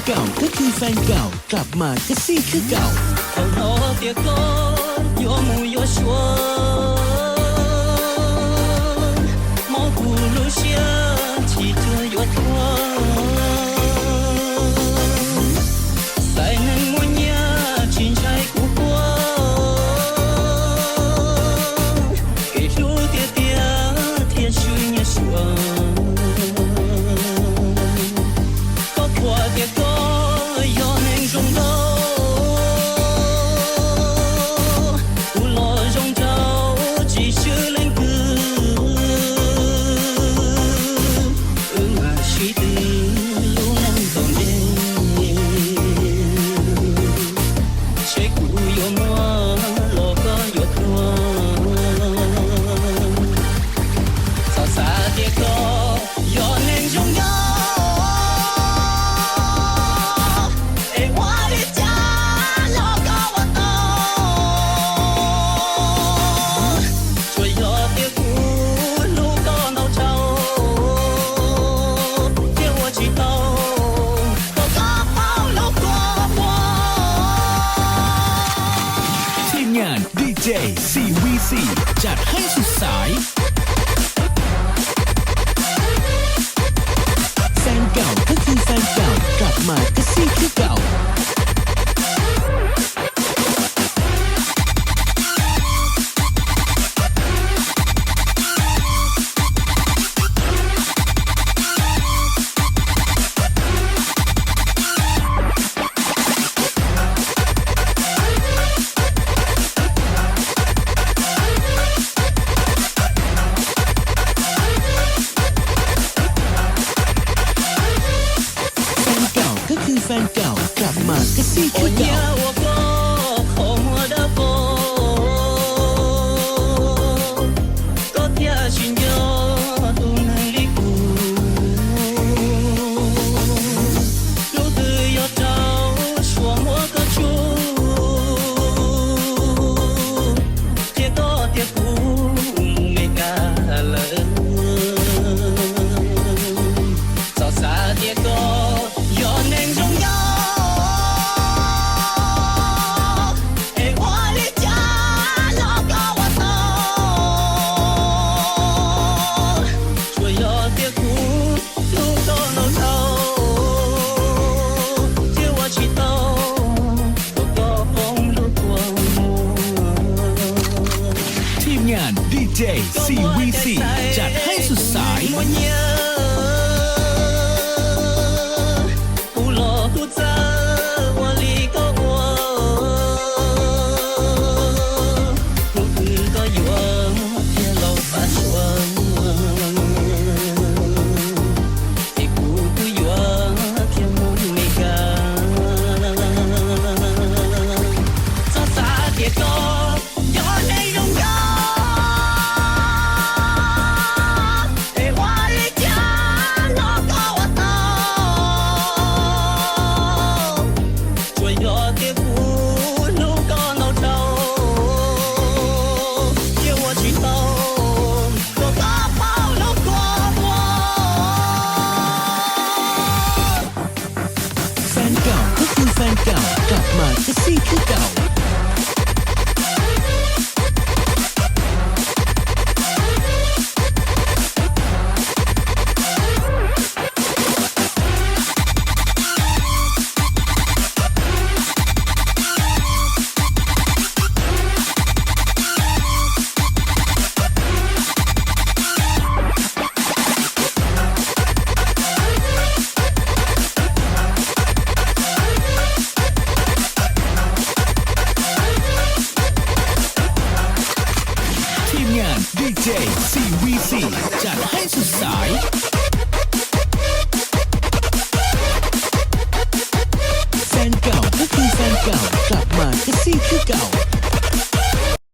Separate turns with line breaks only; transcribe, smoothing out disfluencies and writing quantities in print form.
เก่าก็คือแฟนเก่ากลับมาก็ซี่คือเก่า
头脑的歌越木越说，毛骨碌香，气质越脱。才能模样，青菜苦瓜，给路的爹，天水也说。高阔的歌要能中到。
DJ CVC จัดให้สุดสายแฟนเก่าก็คือแฟนเก่ากลับมาก็ซี่คือเก่าแฟนเก่ากลับมาก็ซี่คือเก่าDJ CVC จัดให้สุดสายแฟนเก่ากลับมาก็ซี่คือเก่าDJ CVC จัดให้สุดสาย